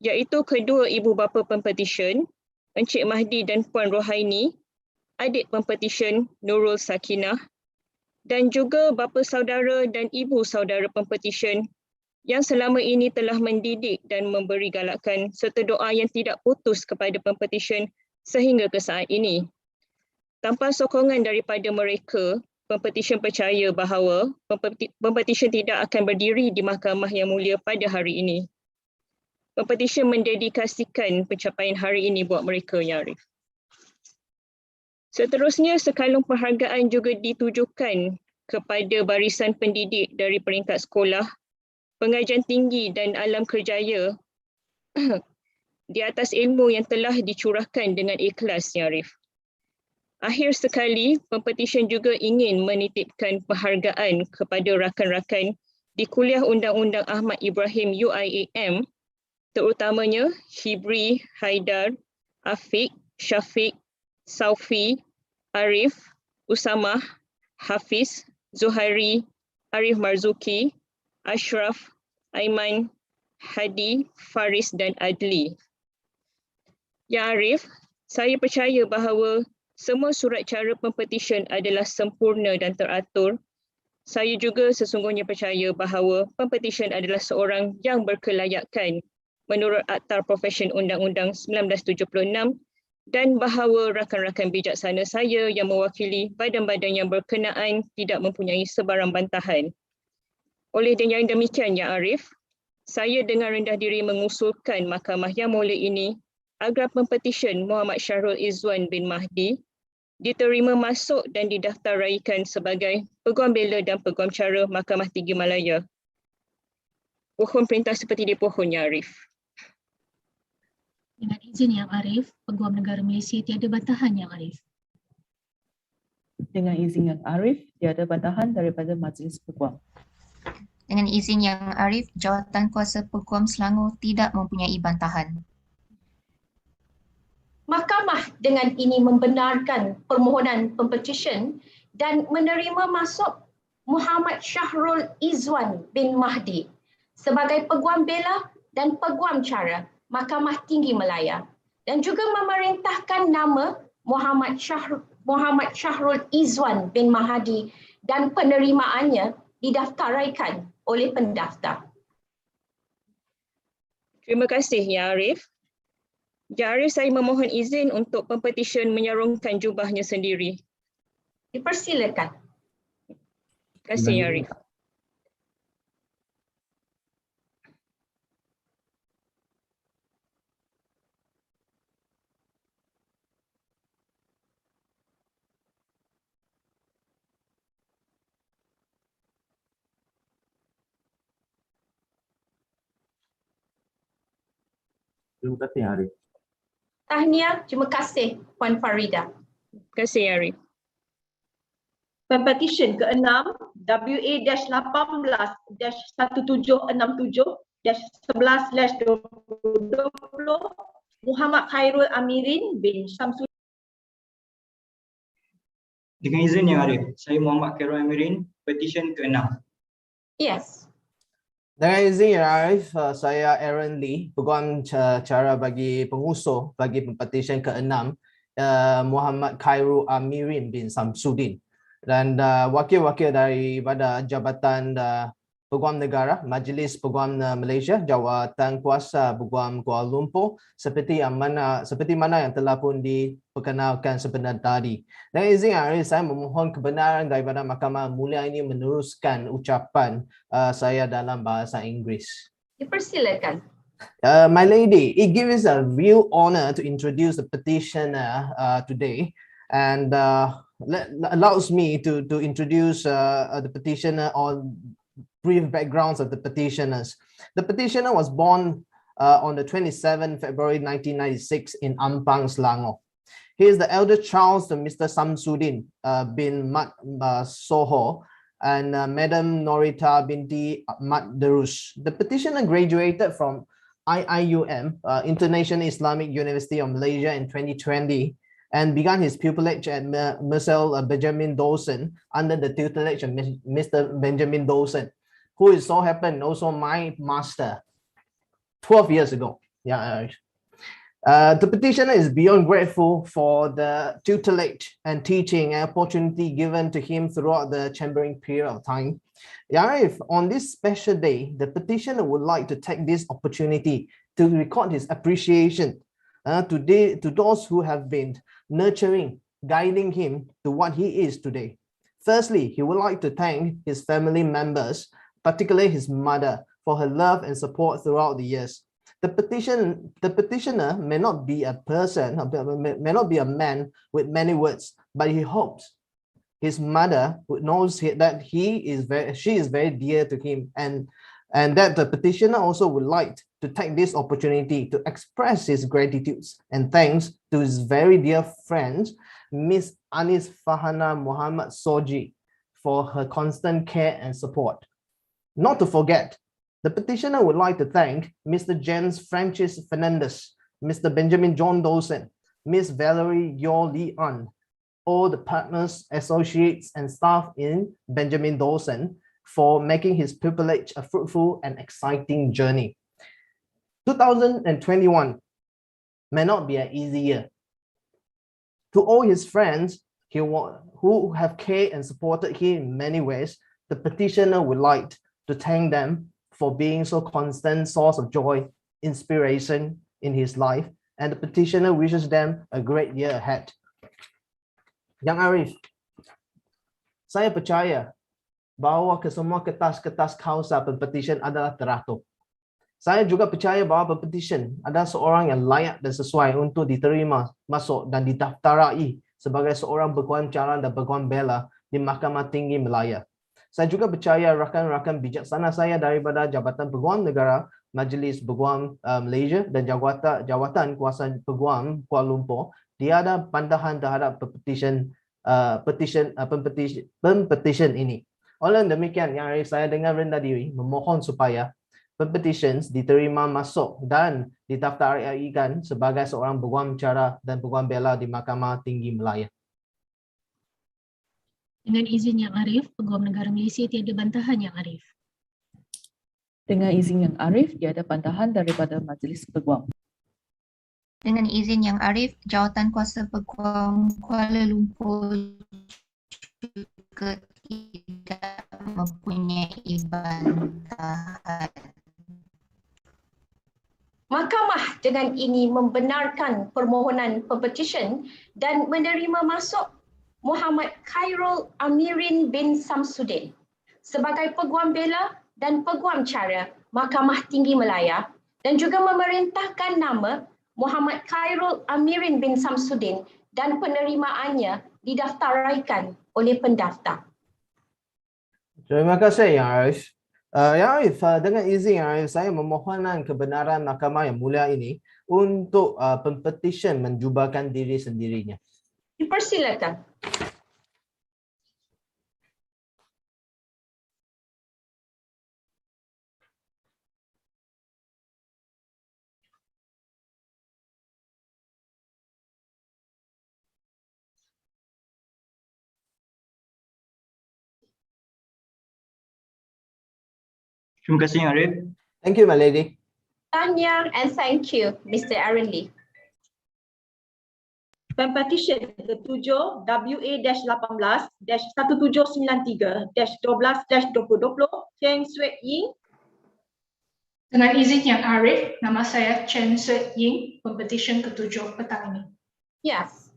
iaitu kedua ibu bapa Pempetisyen, Encik Mahdi dan Puan Rohaini, adik Pempetisyen Nurul Sakinah, dan juga bapa saudara dan ibu saudara Pempetisyen yang selama ini telah mendidik dan memberi galakan serta doa yang tidak putus kepada Pempetisyen sehingga ke saat ini. Tanpa sokongan daripada mereka, Pempetisyen percaya bahawa Pempetisyen tidak akan berdiri di Mahkamah yang mulia pada hari ini. Pempetisyen mendedikasikan pencapaian hari ini buat mereka, Ya Arif. Seterusnya, sekalung penghargaan juga ditujukan kepada barisan pendidik dari peringkat sekolah, pengajian tinggi dan alam kerjaya di atas ilmu yang telah dicurahkan dengan ikhlas, Ya Arif. Akhir sekali, Pempetisyen juga ingin menitipkan penghargaan kepada rakan-rakan di Kuliah Undang-Undang Ahmad Ibrahim UIAM, terutamanya Hibri, Haidar, Afiq, Syafiq, Saufi, Arif, Usamah, Hafiz, Zuhairi, Arif Marzuki, Ashraf, Aiman, Hadi, Faris dan Adli. Ya Arif, saya percaya bahawa semua surat cara Pempetisyen adalah sempurna dan teratur. Saya juga sesungguhnya percaya bahawa Pempetisyen adalah seorang yang berkelayakan menurut Akta Profesyen Undang-Undang 1976 dan bahawa rakan-rakan bijaksana saya yang mewakili badan-badan yang berkenaan tidak mempunyai sebarang bantahan. Oleh yang demikian, Ya Arif, saya dengan rendah diri mengusulkan Mahkamah yang mulia ini agar Pempetisyen Muhammad Syahrul Izwan bin Mahdi diterima masuk dan didaftaraikan sebagai Peguam Bela dan Peguam Cara Mahkamah Tinggi Malaya. Pohon perintah seperti di pohon, Ya Arif.
Dengan izin Yang Arif, Peguam Negara Malaysia tiada bantahan, Yang Arif.
Dengan izin Yang Arif, tiada bantahan daripada Majlis Peguam.
Dengan izin Yang Arif, Jawatan Kuasa Peguam Selangor tidak mempunyai bantahan.
Mahkamah dengan ini membenarkan permohonan Pempetisyen dan menerima masuk Muhammad Syahrul Izwan bin Mahdi sebagai Peguam Bela dan Peguam Cara Mahkamah Tinggi Malaya dan juga memerintahkan nama Muhammad
Muhammad Syahrul Izwan bin Mahdi dan penerimaannya didaftaraikan oleh pendaftar.
Terima kasih, Ya Arif. Ya Arif, saya memohon izin untuk pempetisyen menyarungkan jubahnya sendiri.
Dipersilakan.
Terima kasih, Ya Arif.
Terima kasih, Arif.
Tahniah, terima kasih Puan Farida.
Terima kasih, Arif.
Pempetisyen ke-6 WA-1867-17/2020 Muhammad Khairul Amirin bin Samsudin.
Dengan izin Yang Arif, saya Muhammad Khairul Amirin, petisyen ke-6.
Yes.
Dengan izin Yang Arif, saya Aaron Lee, Peguam Cara bagi pengusul bagi pempetisyen ke-6 Muhammad Khairul Amirin bin Samsudin. Dan wakil-wakil daripada Jabatan Peguam Negara, Majlis Peguam Malaysia, Jawatan Kuasa Peguam Kuala Lumpur, seperti mana yang telah pun diperkenalkan sebentar tadi. Dengan izin Arif, saya memohon kebenaran daripada Mahkamah Mulia ini meneruskan ucapan saya dalam bahasa Inggeris.
Dipersilakan.
My lady, it gives a real honor to introduce the petitioner today, and allows me to introduce the petitioner on brief backgrounds of the petitioners. The petitioner was born on the 27th February 1996 in Ampang, Selangor. He is the elder child of Mr. Samsudin bin Mat Soho and Madam Norita Binti Mat Darus. The petitioner graduated from IIUM, International Islamic University of Malaysia in 2020, and began his pupillage at Mr. Benjamin Dawson under the tutelage of Mr. Benjamin Dawson, who is so happened also my master 12 years ago. Yeah. The petitioner is beyond grateful for the tutelage and teaching and opportunity given to him throughout the chambering period of time. Yarif, on this special day, the petitioner would like to take this opportunity to record his appreciation to those who have been nurturing, guiding him to what he is today. Firstly, he would like to thank his family members, particularly his mother, for her love and support throughout the years. The petitioner may not be a person, may not be a man with many words, but he hopes his mother knows that she is very dear to him, and that the petitioner also would like to take this opportunity to express his gratitude and thanks to his very dear friend, Miss Anis Fahana Muhammad Soji, for her constant care and support. Not to forget, the petitioner would like to thank Mr. James Francis Fernandez, Mr. Benjamin John Dawson, Miss Valerie Yo Lee An, all the partners, associates, and staff in Benjamin Dawson for making his pupillage a fruitful and exciting journey. 2021 may not be an easy year. To all his friends who have cared and supported him in many ways, the petitioner would like to thank them for being so constant source of joy, inspiration in his life, and the petitioner wishes them a great year ahead. Yang Arif, saya percaya bahawa kesemua kertas-kertas kausa pempetisyen adalah teratur. Saya juga percaya bahawa pempetisyen adalah seorang yang layak dan sesuai untuk diterima, masuk dan didaftarai sebagai seorang peguam Cara dan peguam Bela di Mahkamah Tinggi Malaya. Saya juga percaya rakan-rakan bijaksana saya daripada Jabatan Peguam Negara, Majlis Peguam Malaysia dan Jawatan Kuasa Peguam Kuala Lumpur tiada pandangan terhadap pempetisyen ini. Oleh demikian, yang saya dengan rendah diri memohon supaya pempetisyen diterima masuk dan didaftaraikan sebagai seorang peguam Cara dan peguam Bela di Mahkamah Tinggi Malaya.
Dengan izin Yang Arif, Peguam Negara Malaysia tiada bantahan Yang Arif.
Dengan izin Yang Arif, tiada bantahan daripada Majlis Peguam.
Dengan izin Yang Arif, Jawatan Kuasa Peguam Kuala Lumpur juga tidak mempunyai bantahan.
Mahkamah dengan ini membenarkan permohonan Pempetisyen dan menerima masuk Muhammad Khairul Amirin bin Samsudin sebagai Peguam Bela dan Peguam Cara Mahkamah Tinggi Malaya dan juga memerintahkan nama Muhammad Khairul Amirin bin Samsudin dan penerimaannya didaftaraikan oleh pendaftar.
Terima kasih Yang Arif. Yang Arif, dengan izin Yang Arif, saya memohonkan kebenaran mahkamah yang mulia ini untuk pempetisyen menjubahkan diri sendirinya.
Dipersilakan.
Terima kasih Yang Arif.
Thank you, my lady.
Tanya and thank you, Mr. Aaron Lee.
Pempetisyen ke-7 WA-18-1793-12-2020 Cheng Swet Ying.
Dengan izin Yang Arif, nama saya Cheng Swet Ying, Pempetisyen ke-7 petang ini.
Yes.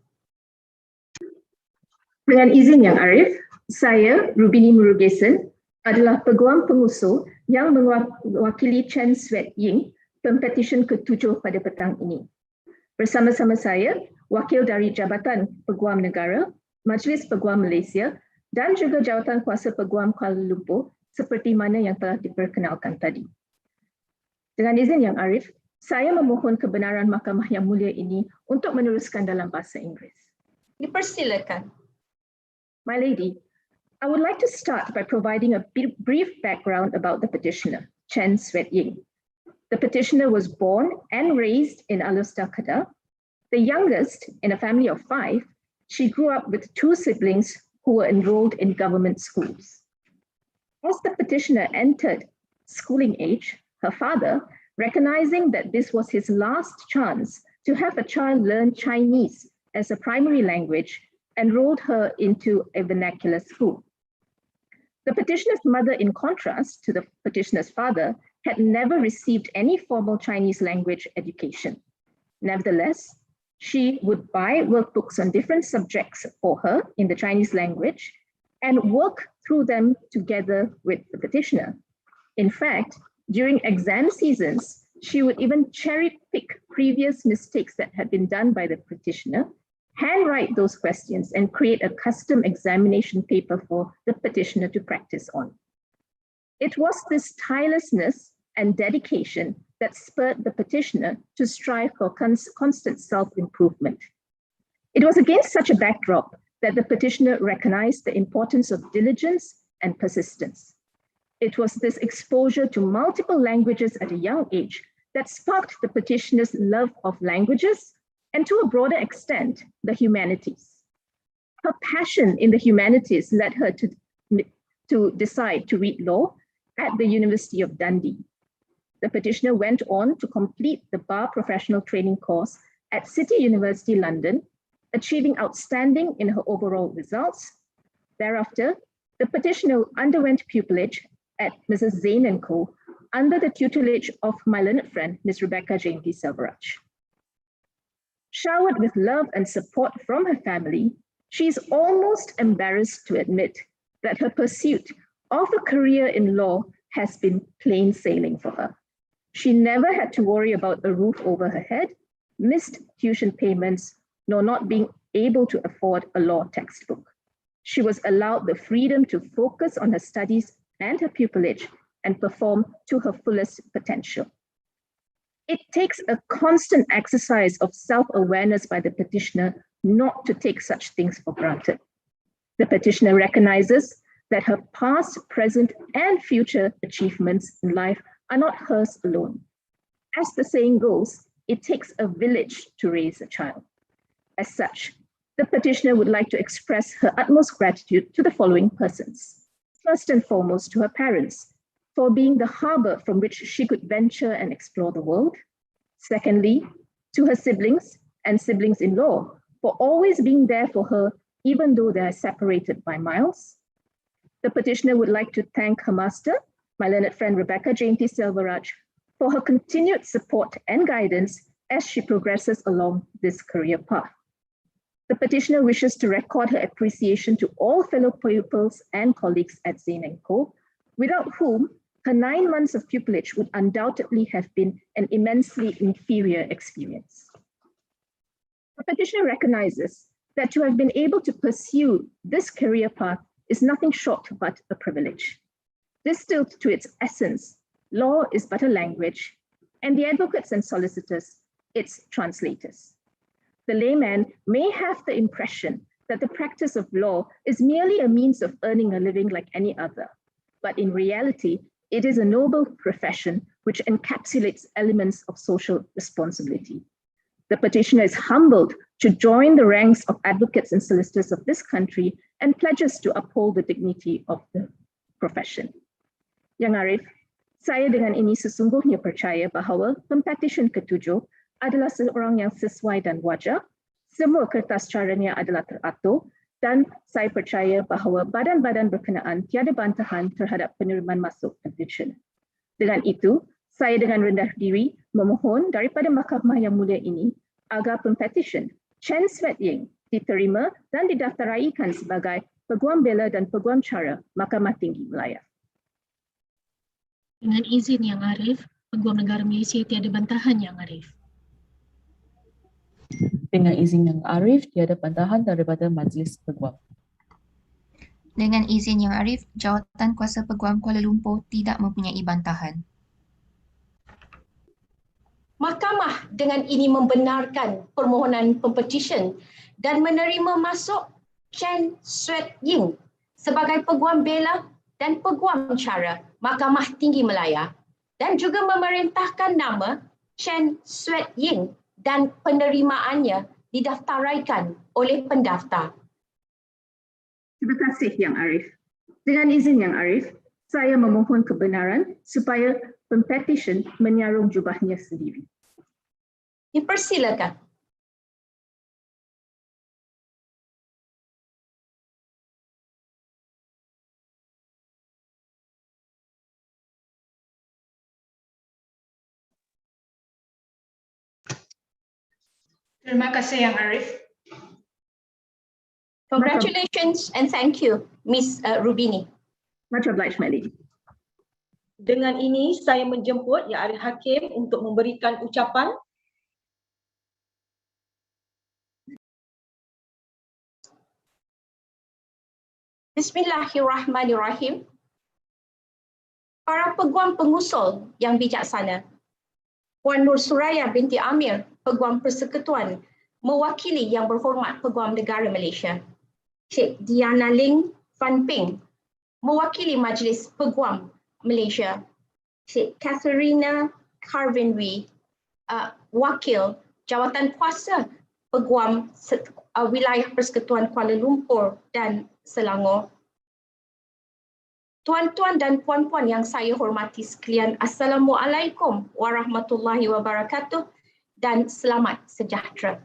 Dengan izin Yang Arif, saya Rubini Murugesan adalah peguam pengusul yang mewakili Chen Swet Ying, Pempetisyen ke-7 pada petang ini. Bersama-sama saya, wakil dari Jabatan Peguam Negara, Majlis Peguam Malaysia dan juga Jawatan Kuasa Peguam Kuala Lumpur seperti mana yang telah diperkenalkan tadi. Dengan izin Yang Arif, saya memohon kebenaran mahkamah yang mulia ini untuk meneruskan dalam bahasa Inggeris.
Dipersilakan.
My lady, I would like to start by providing a brief background about the petitioner, Chen Swet Ying. The petitioner was born and raised in Alustar, Kedah. The youngest in a family of 5, she grew up with 2 siblings who were enrolled in government schools. As the petitioner entered schooling age, her father, recognizing that this was his last chance to have a child learn Chinese as a primary language, enrolled her into a vernacular school. The petitioner's mother, in contrast to the petitioner's father, had never received any formal Chinese language education. Nevertheless, she would buy workbooks on different subjects for her in the Chinese language and work through them together with the petitioner. In fact, during exam seasons, she would even cherry pick previous mistakes that had been done by the petitioner, handwrite those questions and create a custom examination paper for the petitioner to practice on. It was this tirelessness and dedication that spurred the petitioner to strive for constant self-improvement. It was against such a backdrop that the petitioner recognized the importance of diligence and persistence. It was this exposure to multiple languages at a young age that sparked the petitioner's love of languages and to a broader extent, the humanities. Her passion in the humanities led her to decide to read law at the University of Dundee. The petitioner went on to complete the bar professional training course at City University London, achieving outstanding in her overall results. Thereafter, the petitioner underwent pupillage at Mrs. Zain & Co. under the tutelage of my learned friend, Ms. Rebecca Jainti Selvaraj. Showered with love and support from her family, she is almost embarrassed to admit that her pursuit of a career in law has been plain sailing for her. She never had to worry about a roof over her head, missed tuition payments, nor not being able to afford a law textbook. She was allowed the freedom to focus on her studies and her pupillage and perform to her fullest potential. It takes a constant exercise of self-awareness by the petitioner not to take such things for granted. The petitioner recognizes that her past, present, and future achievements in life are not hers alone. As the saying goes, it takes a village to raise a child. As such, the petitioner would like to express her utmost gratitude to the following persons. First and foremost, to her parents, for being the harbor from which she could venture and explore the world. Secondly, to her siblings and siblings-in-law for always being there for her even though they are separated by miles. The petitioner would like to thank her master, my learned friend Rebecca Jainti Selvaraj, for her continued support and guidance as she progresses along this career path. The petitioner wishes to record her appreciation to all fellow pupils and colleagues at Zain & Co., without whom her 9 months of pupillage would undoubtedly have been an immensely inferior experience. The petitioner recognizes that to have been able to pursue this career path is nothing short but a privilege. Distilled to its essence, law is but a language, and the advocates and solicitors, its translators. The layman may have the impression that the practice of law is merely a means of earning a living like any other, but in reality, it is a noble profession which encapsulates elements of social responsibility. The petitioner is humbled to join the ranks of advocates and solicitors of this country and pledges to uphold the dignity of the profession. Yang Arif, saya dengan ini sesungguhnya percaya bahawa Pempetisyen ke-7 adalah seorang yang sesuai dan wajar, semua kertas caranya adalah teratur, dan saya percaya bahawa badan-badan berkenaan tiada bantahan terhadap penerimaan masuk petition. Dengan itu, saya dengan rendah diri memohon daripada Mahkamah yang mulia ini agar Pempetisyen Chen Swet Ying diterima dan didaftaraikan sebagai Peguam Bela dan Peguam Cara Mahkamah Tinggi Malaya.
Dengan izin Yang Arif, Peguam Negara Malaysia tiada bantahan Yang Arif.
Dengan izin Yang Arif, tiada bantahan daripada Majlis Peguam.
Dengan izin Yang Arif, Jawatan Kuasa Peguam Kuala Lumpur tidak mempunyai bantahan.
Mahkamah dengan ini membenarkan permohonan Pempetisyen dan menerima masuk Chen Swet Ying sebagai Peguam Bela dan Peguam Cara Mahkamah Tinggi Malaya dan juga memerintahkan nama Chen Swet Ying dan penerimaannya didaftaraikan oleh pendaftar.
Terima kasih Yang Arif. Dengan izin Yang Arif, saya memohon kebenaran supaya Pempetisyen menyarung jubahnya sendiri.
Dipersilakan.
Terima kasih Yang Arif.
Congratulations and thank you, Miss Rubini.
Much obliged, my lady.
Dengan ini saya menjemput Yang Arif Hakim untuk memberikan ucapan.
Bismillahirrahmanirrahim. Para peguam pengusul yang bijaksana, Puan Nur Suraya binti Amir, Peguam Persekutuan, mewakili Yang Berhormat Peguam Negara Malaysia, Cik Diana Ling Van Ping, mewakili Majlis Peguam Malaysia, Cik Katharina Carvinwi, wakil Jawatan Kuasa Peguam Wilayah Persekutuan Kuala Lumpur dan Selangor. Tuan-tuan dan puan-puan yang saya hormati sekalian, Assalamualaikum warahmatullahi wabarakatuh dan selamat sejahtera.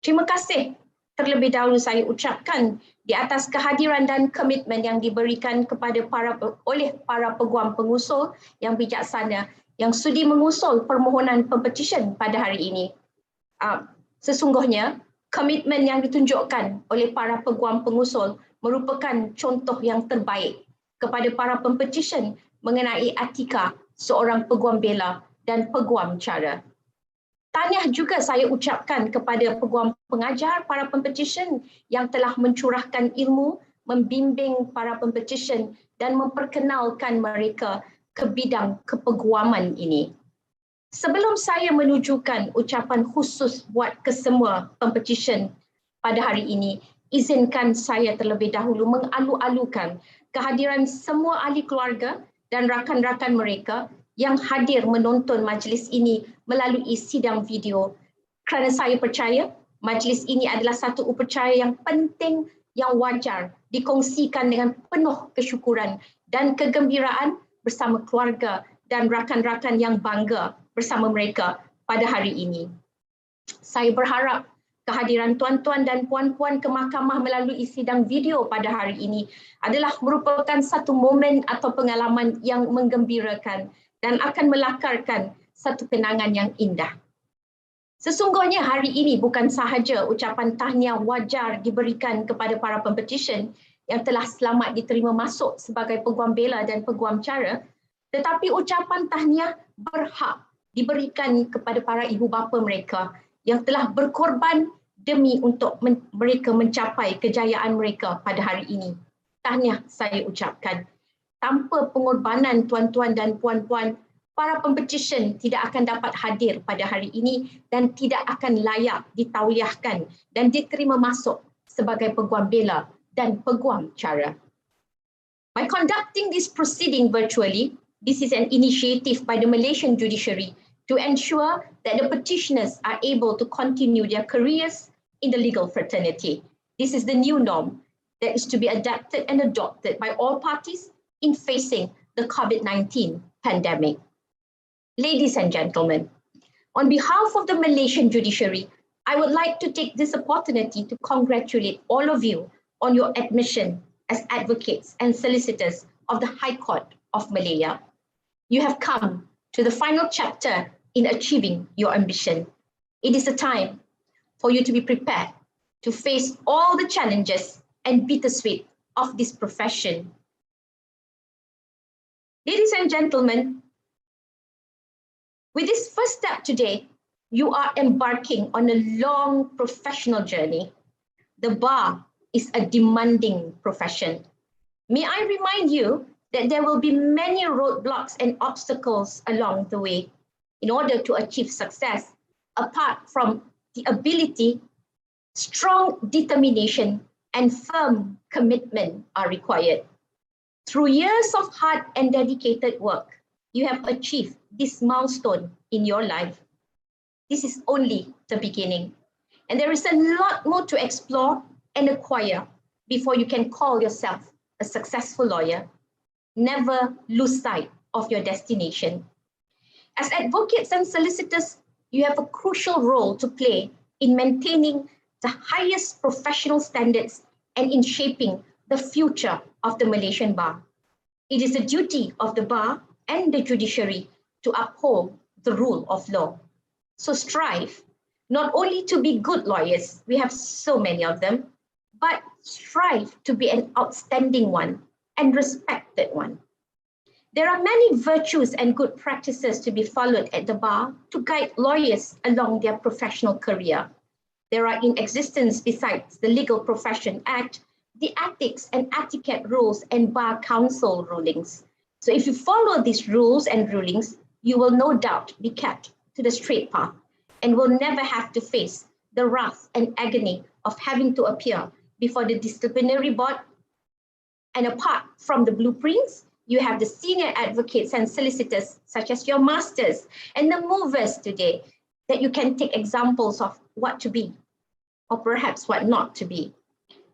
Terima kasih terlebih dahulu saya ucapkan di atas kehadiran dan komitmen yang diberikan kepada oleh para peguam pengusul yang bijaksana yang sudi mengusul permohonan Pempetisyen pada hari ini. Sesungguhnya komitmen yang ditunjukkan oleh para peguam pengusul merupakan contoh yang terbaik kepada para Pempetisyen mengenai etika seorang peguam bela dan peguam cara. Tahniah juga saya ucapkan kepada peguam pengajar para Pempetisyen yang telah mencurahkan ilmu, membimbing para Pempetisyen dan memperkenalkan mereka ke bidang kepeguaman ini. Sebelum saya menunjukkan ucapan khusus buat kesemua Pempetisyen pada hari ini, izinkan saya terlebih dahulu mengalu-alukan kehadiran semua ahli keluarga dan rakan-rakan mereka yang hadir menonton majlis ini melalui sidang video. Kerana saya percaya majlis ini adalah satu upacara yang penting, yang wajar dikongsikan dengan penuh kesyukuran dan kegembiraan bersama keluarga dan rakan-rakan yang bangga bersama mereka pada hari ini. Saya berharap kehadiran tuan-tuan dan puan-puan ke mahkamah melalui sidang video pada hari ini adalah merupakan satu momen atau pengalaman yang menggembirakan dan akan melakarkan satu kenangan yang indah. Sesungguhnya hari ini bukan sahaja ucapan tahniah wajar diberikan kepada para pempetisyen yang telah selamat diterima masuk sebagai Peguam Bela dan Peguam Cara, tetapi ucapan tahniah berhak diberikan kepada para ibu bapa mereka yang telah berkorban demi untuk mereka mencapai kejayaan mereka pada hari ini. Tahniah saya ucapkan. Tanpa pengorbanan tuan-tuan dan puan-puan, para pempetisyen tidak akan dapat hadir pada hari ini dan tidak akan layak ditauliahkan dan diterima masuk sebagai Peguam Bela dan Peguam Cara. By conducting this proceeding virtually, this is an initiative by the Malaysian judiciary to ensure that the petitioners are able to continue their careers in the legal fraternity. This is the new norm that is to be adapted and adopted by all parties in facing the COVID-19 pandemic. Ladies and gentlemen, on behalf of the Malaysian judiciary, I would like to take this opportunity to congratulate all of you on your admission as advocates and solicitors of the High Court of Malaya. You have come to the final chapter in achieving your ambition. It is a time for you to be prepared to face all the challenges and bittersweet of this profession. Ladies and gentlemen, with this first step today, you are embarking on a long professional journey. The bar is a demanding profession. May I remind you that there will be many roadblocks and obstacles along the way. In order to achieve success, apart from the ability, strong determination and firm commitment are required. Through years of hard and dedicated work, you have achieved this milestone in your life. This is only the beginning. And there is a lot more to explore and acquire before you can call yourself a successful lawyer. Never lose sight of your destination. As advocates and solicitors, you have a crucial role to play in maintaining the highest professional standards and in shaping the future of the Malaysian bar. It is the duty of the bar and the judiciary to uphold the rule of law. So strive not only to be good lawyers, we have so many of them, but strive to be an outstanding one and respected one. There are many virtues and good practices to be followed at the bar to guide lawyers along their professional career. There are in existence, besides the Legal Profession Act, the ethics and etiquette rules and bar council rulings. So if you follow these rules and rulings, you will no doubt be kept to the straight path and will never have to face the wrath and agony of having to appear before the disciplinary board. And apart from the blueprints, you have the senior advocates and solicitors, such as your masters and the movers today, that you can take examples of what to be, or perhaps what not to be.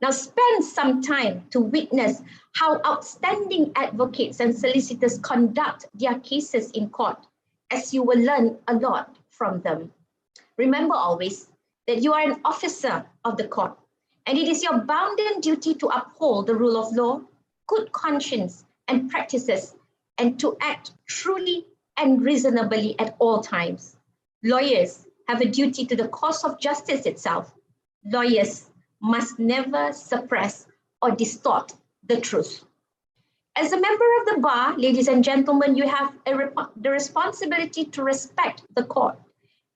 Now spend some time to witness how outstanding advocates and solicitors conduct their cases in court, as you will learn a lot from them. Remember always that you are an officer of the court, and it is your bounden duty to uphold the rule of law, good conscience, and practices, and to act truly and reasonably at all times. Lawyers have a duty to the cause of justice itself. Lawyers must never suppress or distort the truth. As a member of the bar, ladies and gentlemen, you have the responsibility to respect the court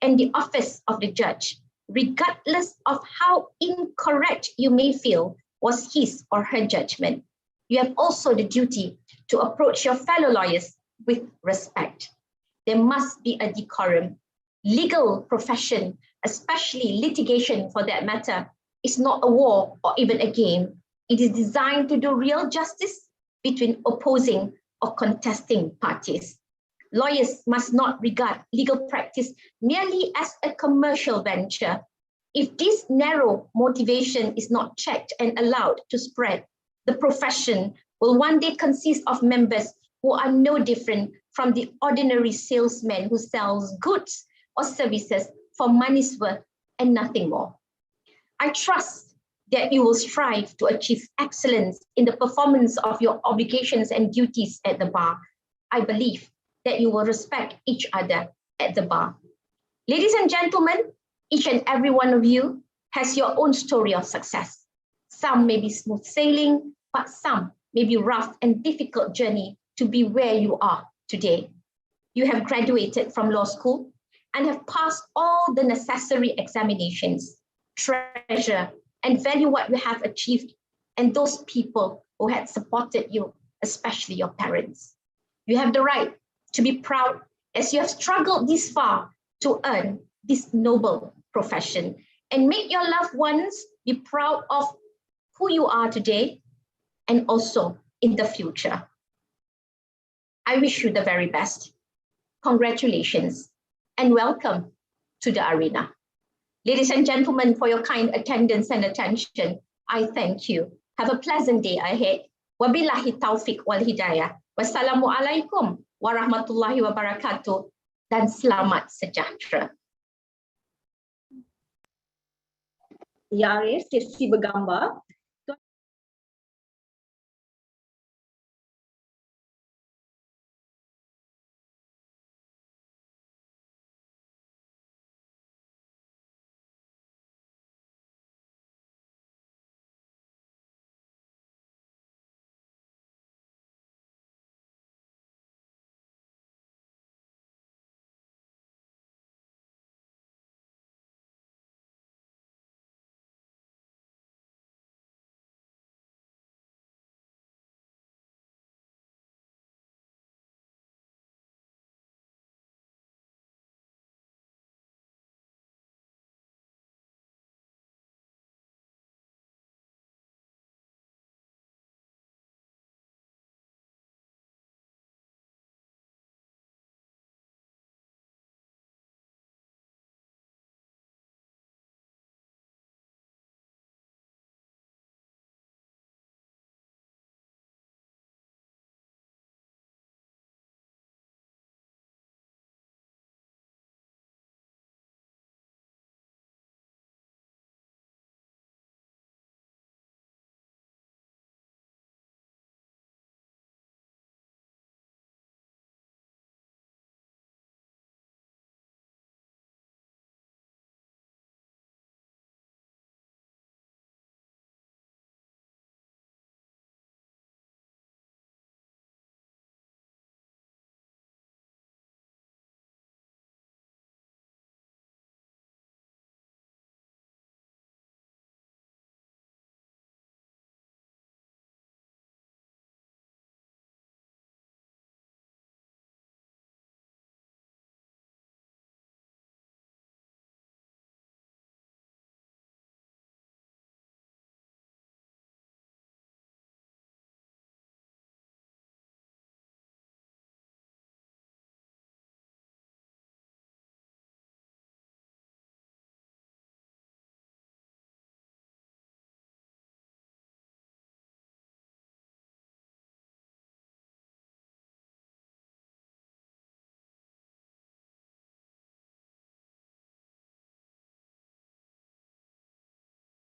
and the office of the judge, regardless of how incorrect you may feel was his or her judgment. You have also the duty to approach your fellow lawyers with respect. There must be a decorum. Legal profession, especially litigation for that matter, is not a war or even a game. It is designed to do real justice between opposing or contesting parties. Lawyers must not regard legal practice merely as a commercial venture. If this narrow motivation is not checked and allowed to spread, the profession will one day consist of members who are no different from the ordinary salesman who sells goods or services for money's worth and nothing more. I trust that you will strive to achieve excellence in the performance of your obligations and duties at the bar. I believe that you will respect each other at the bar. Ladies and gentlemen, each and every one of you has your own story of success. Some may be smooth sailing, but some may be rough and difficult journey to be where you are today. You have graduated from law school and have passed all the necessary examinations. Treasure and value what you have achieved and those people who had supported you, especially your parents. You have the right to be proud as you have struggled this far to earn this noble profession, and make your loved ones be proud of who you are today and also in the future. I wish you the very best. Congratulations and welcome to the arena. Ladies and gentlemen, for your kind attendance and attention, I thank you. Have a pleasant day ahead. Wabillahi taufiq wal hidayah. Wassalamualaikum warahmatullahi wabarakatuh dan selamat sejahtera.
Ya Arif, sesi bergambar.